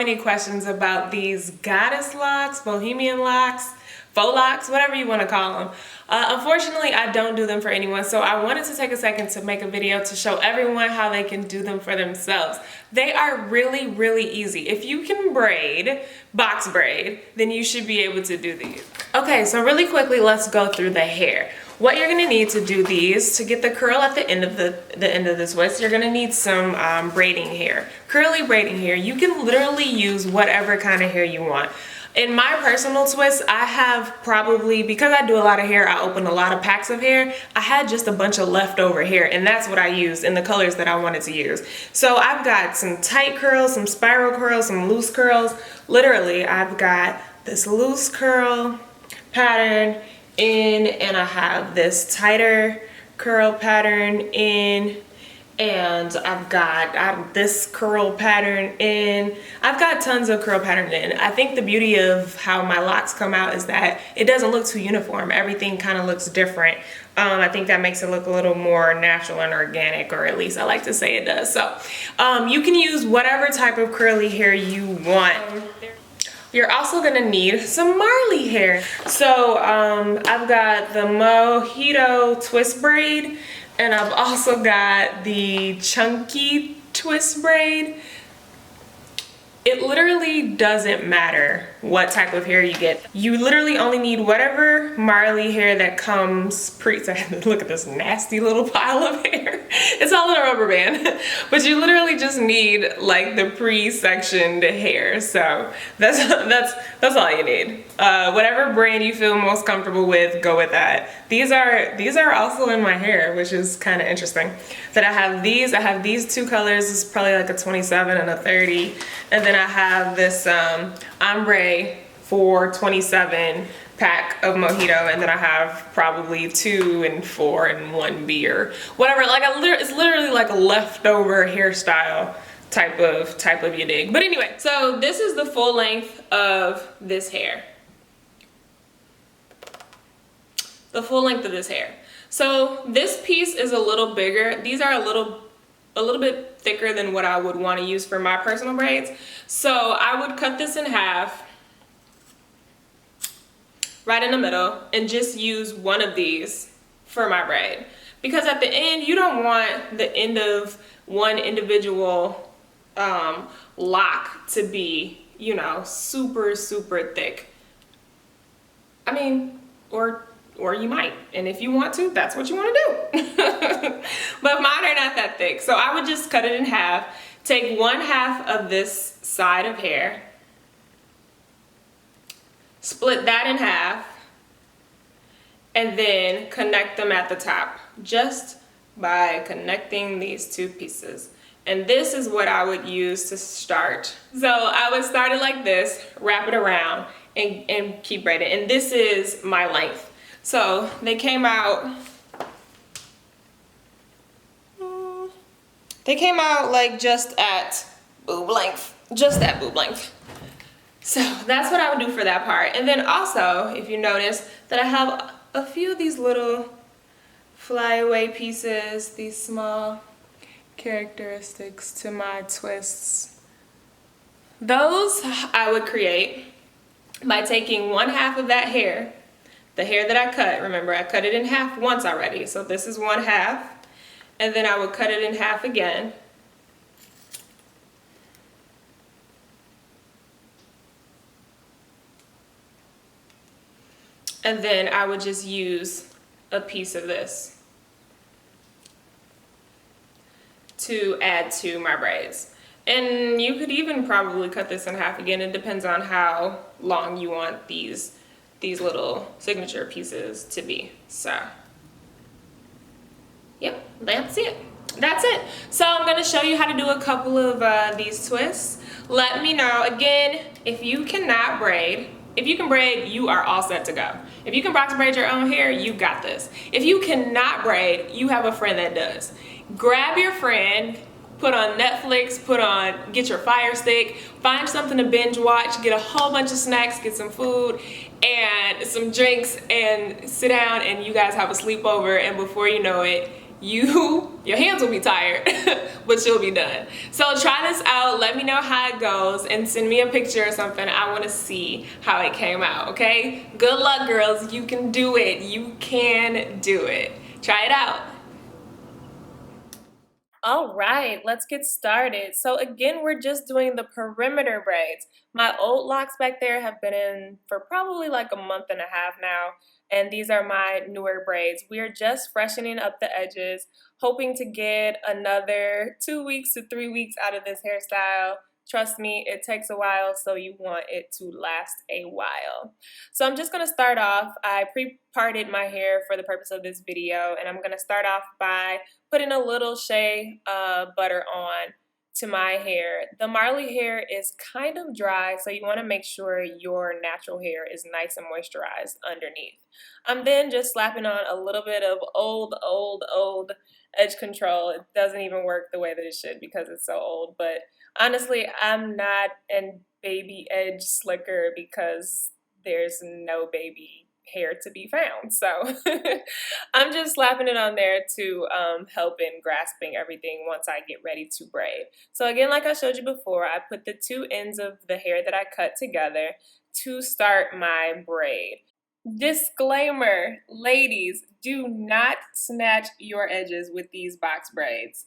many questions about these goddess locks, Bohemian locks, faux locks, whatever you want to call them. Unfortunately, I don't do them for anyone, so I wanted to take a second to make a video to show everyone how they can do them for themselves. They are really, really easy. If you can braid, box braid, then you should be able to do these. Okay, so really quickly, let's go through the hair. What you're gonna need to do these, to get the curl at the end of the end of this twist, you're gonna need some braiding hair. Curly braiding hair. You can literally use whatever kind of hair you want. In my personal twist, I have probably, because I do a lot of hair, I open a lot of packs of hair, I had just a bunch of leftover hair, and that's what I used in the colors that I wanted to use. So I've got some tight curls, some spiral curls, some loose curls. Literally, I've got this loose curl pattern in, and I have this tighter curl pattern in, and I've got this curl pattern in. I've got tons of curl pattern in. I think the beauty of how my locks come out is that it doesn't look too uniform. Everything kind of looks different. I think that makes it look a little more natural and organic, or at least I like to say it does. So you can use whatever type of curly hair you want. You're also gonna need some marley hair. So I've got the Mojito twist braid, and I've also got the chunky twist braid. It literally doesn't matter what type of hair you get. You literally only need whatever marley hair that comes look at this nasty little pile of hair. It's all in a rubber band. But you literally just need like the pre-sectioned hair. So that's all you need. Whatever brand you feel most comfortable with, go with that. These are also in my hair, which is kind of interesting. That I have these two colors. It's probably like a 27 and a 30. And then I have this ombre 427 pack of Mojito, and then I have probably 2 and 4 and 1 beer, whatever. Like it's literally like a leftover hairstyle type of you dig. But anyway, so this is the full length of this hair. The full length of this hair. So this piece is a little bigger. These are a little bit thicker than what I would want to use for my personal braids. So I would cut this in half, right in the middle, and just use one of these for my braid. Because at the end, you don't want the end of one individual lock to be, you know, super, super thick. I mean, or you might, and if you want to, that's what you want to do. But mine are not that thick, so I would just cut it in half, take 1/2 of this side of hair, split that in half, and then connect them at the top, just by connecting these two pieces. And this is what I would use to start. So I would start it like this, wrap it around, and keep braiding. And this is my length. So they came out like just at boob length, So that's what I would do for that part. And then also, if you notice that I have a few of these little flyaway pieces, these small characteristics to my twists. Those I would create by taking 1/2 of that hair, the hair that I cut. Remember, I cut it in half once already, so this is 1/2, and then I would cut it in half again. And then I would just use a piece of this to add to my braids. And you could even probably cut this in half again. It depends on how long you want these little signature pieces to be. So yep, that's it. So I'm going to show you how to do a couple of these twists. Let me know again, if you cannot braid. If you can braid, you are all set to go. If you can box braid your own hair, you got this. If you cannot braid, you have a friend that does. Grab your friend, put on Netflix, get your Fire Stick, find something to binge watch, get a whole bunch of snacks, get some food and some drinks, and sit down and you guys have a sleepover, and before you know it, your hands will be tired, but she'll be done. So try this out, let me know how it goes, and send me a picture or something. I want to see how it came out, okay? Good luck, girls. You can do it. You can do it. Try it out. All right, let's get started. So again, we're just doing the perimeter braids. My old locks back there have been in for probably like a month and a half now, and these are my newer braids. We are just freshening up the edges, hoping to get another 2 weeks to 3 weeks out of this hairstyle. Trust me, it takes a while, so you want it to last a while. So I'm just gonna start off. I pre-parted my hair for the purpose of this video, and I'm gonna start off by putting a little shea butter on to my hair. The marley hair is kind of dry, so you want to make sure your natural hair is nice and moisturized underneath. I'm then just slapping on a little bit of old edge control. It doesn't even work the way that it should because it's so old, but honestly, I'm not a baby edge slicker because there's no baby hair to be found. So I'm just slapping it on there to help in grasping everything once I get ready to braid. So again, like I showed you before, I put the two ends of the hair that I cut together to start my braid. Disclaimer, ladies, do not snatch your edges with these box braids.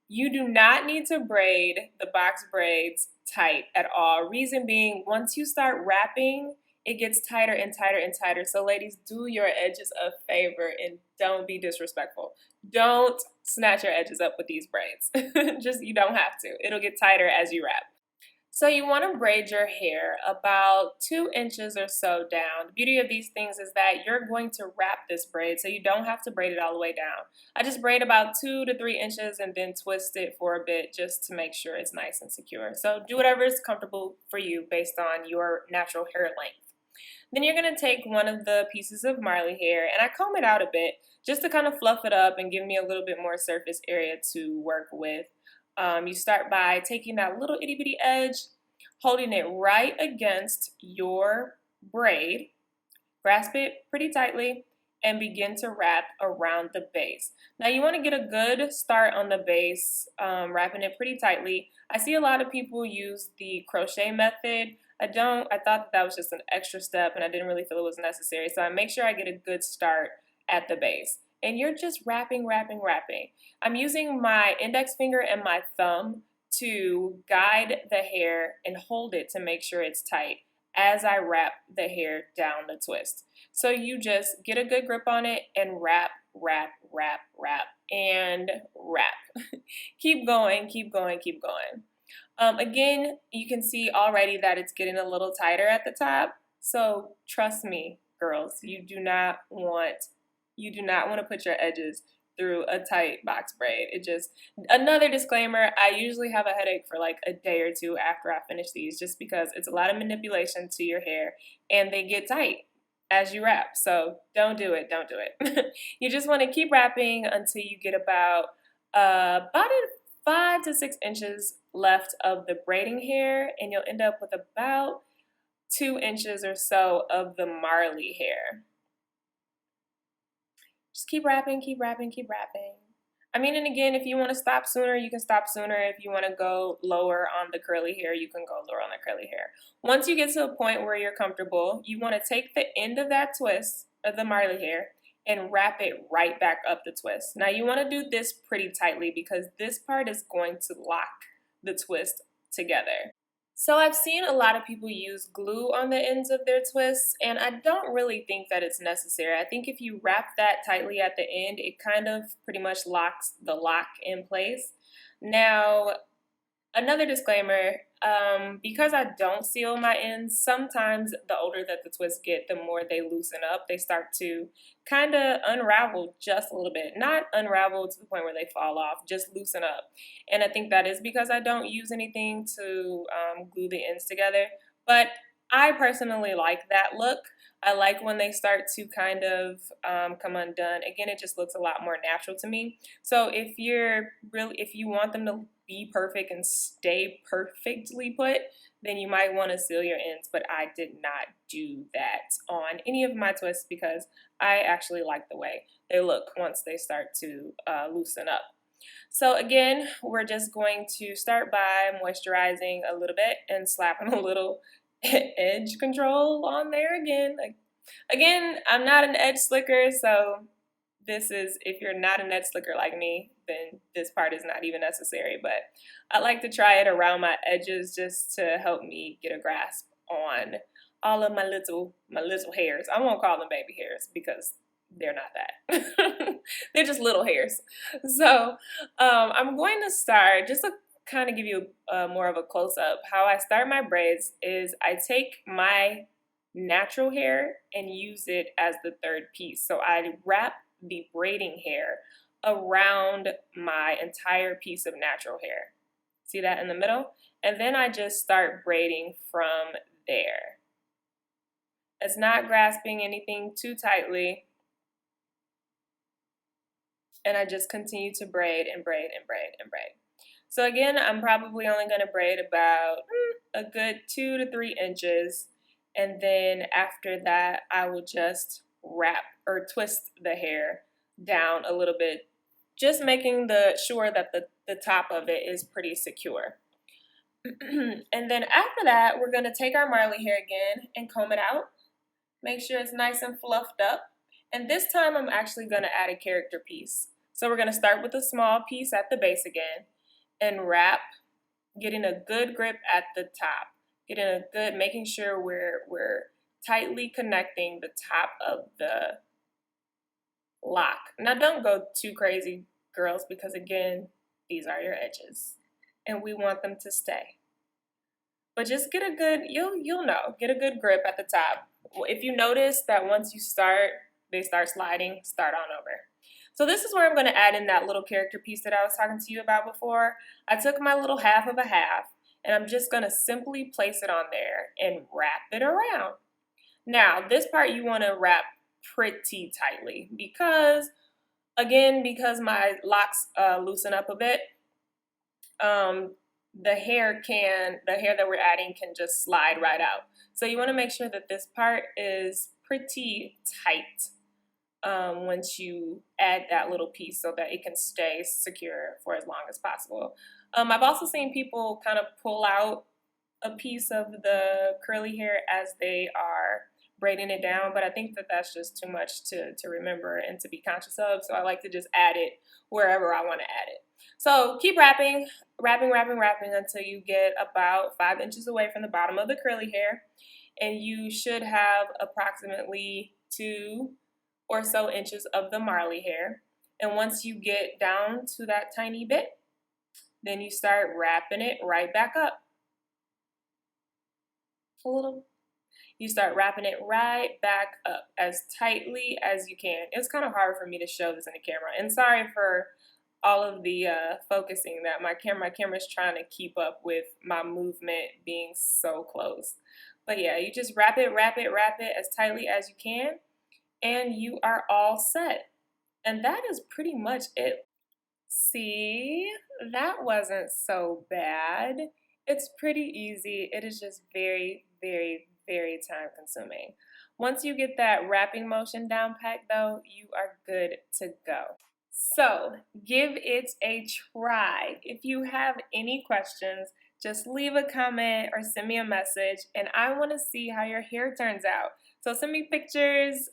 You do not need to braid the box braids tight at all. Reason being, once you start wrapping, it gets tighter and tighter and tighter. So ladies, do your edges a favor and don't be disrespectful. Don't snatch your edges up with these braids. Just, you don't have to. It'll get tighter as you wrap. So you want to braid your hair about 2 inches or so down. The beauty of these things is that you're going to wrap this braid, so you don't have to braid it all the way down. I just braid about 2 to 3 inches and then twist it for a bit just to make sure it's nice and secure. So do whatever is comfortable for you based on your natural hair length. Then you're going to take one of the pieces of marley hair, and I comb it out a bit just to kind of fluff it up and give me a little bit more surface area to work with. You start by taking that little itty bitty edge, holding it right against your braid, grasp it pretty tightly, and begin to wrap around the base. Now you want to get a good start on the base, wrapping it pretty tightly. I see a lot of people use the crochet method. I thought that was just an extra step and I didn't really feel it was necessary. So I make sure I get a good start at the base. And you're just wrapping. I'm using my index finger and my thumb to guide the hair and hold it to make sure it's tight as I wrap the hair down the twist. So you just get a good grip on it and wrap, and wrap. Keep going. Again, you can see already that it's getting a little tighter at the top. So trust me, girls, you do not want to put your edges through a tight box braid. Another disclaimer, I usually have a headache for like a day or two after I finish these just because it's a lot of manipulation to your hair and they get tight as you wrap. So don't do it. You just want to keep wrapping until you get about 5 to 6 inches left of the braiding hair, and you'll end up with about 2 inches or so of the marley hair. Just keep wrapping. I mean, and again, if you want to stop sooner, you can stop sooner. If you want to go lower on the curly hair, you can go lower on the curly hair. Once you get to a point where you're comfortable, you want to take the end of that twist of the marley hair and wrap it right back up the twist. Now you want to do this pretty tightly because this part is going to lock the twist together. So I've seen a lot of people use glue on the ends of their twists, and I don't really think that it's necessary. I think if you wrap that tightly at the end, it kind of pretty much locks the lock in place. Now, another disclaimer, because I don't seal my ends, sometimes the older that the twists get, the more they loosen up. They start to kind of unravel just a little bit. Not unravel to the point where they fall off, just loosen up. And I think that is because I don't use anything to glue the ends together. But I personally like that look. I like when they start to kind of come undone. Again, it just looks a lot more natural to me. So if you want them to be perfect and stay perfectly put, then you might want to seal your ends, but I did not do that on any of my twists because I actually like the way they look once they start to loosen up. So again, we're just going to start by moisturizing a little bit and slapping a little edge control on there again. Again, I'm not an edge slicker, so this is, if you're not an edge slicker like me, then this part is not even necessary, but I like to try it around my edges just to help me get a grasp on all of my little hairs. I won't call them baby hairs because they're not that. They're just little hairs. So I'm going to start, just to kind of give you more of a close-up, how I start my braids is I take my natural hair and use it as the third piece. So I wrap the braiding hair around my entire piece of natural hair. See that in the middle? And then I just start braiding from there. It's not grasping anything too tightly. And I just continue to braid and braid and braid and braid. So again, I'm probably only going to braid about a good 2 to 3 inches. And then after that, I will just wrap or twist the hair down a little bit, just making sure that the top of it is pretty secure. And then after that, we're going to take our marley hair again and comb it out. Make sure it's nice and fluffed up. And this time I'm actually going to add a character piece. So we're going to start with a small piece at the base again and wrap, getting a good grip at the top. Making sure we're tightly connecting the top of the lock. Now don't go too crazy, girls, because again, these are your edges and we want them to stay. But just get a good, you'll know, get a good grip at the top. If you notice that once you start, they start sliding, start on over. So this is where I'm going to add in that little character piece that I was talking to you about before. I took my little half of a half and I'm just going to simply place it on there and wrap it around. Now, this part you want to wrap pretty tightly because my locks loosen up a bit, the hair that we're adding can just slide right out. So you want to make sure that this part is pretty tight once you add that little piece so that it can stay secure for as long as possible. I've also seen people kind of pull out a piece of the curly hair as they are braiding it down, but I think that that's just too much to remember and to be conscious of, so I like to just add it wherever I want to add it. So keep wrapping until you get about 5 inches away from the bottom of the curly hair, and you should have approximately 2 or so inches of the marley hair. And once you get down to that tiny bit, then you start wrapping it right back up. You start wrapping it right back up as tightly as you can. It's kind of hard for me to show this in the camera, and sorry for all of the focusing that my camera's trying to keep up with my movement being so close. But yeah, you just wrap it as tightly as you can, and you are all set. And that is pretty much it. See, that wasn't so bad. It's pretty easy. It is just very, very, very time consuming. Once you get that wrapping motion down pat though, you are good to go. So give it a try. If you have any questions, just leave a comment or send me a message, and I want to see how your hair turns out. So send me pictures,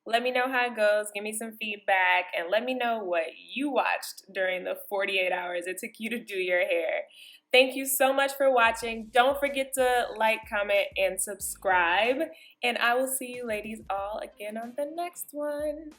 let me know how it goes, give me some feedback, and let me know what you watched during the 48 hours it took you to do your hair. Thank you so much for watching. Don't forget to like, comment, and subscribe, and I will see you ladies all again on the next one.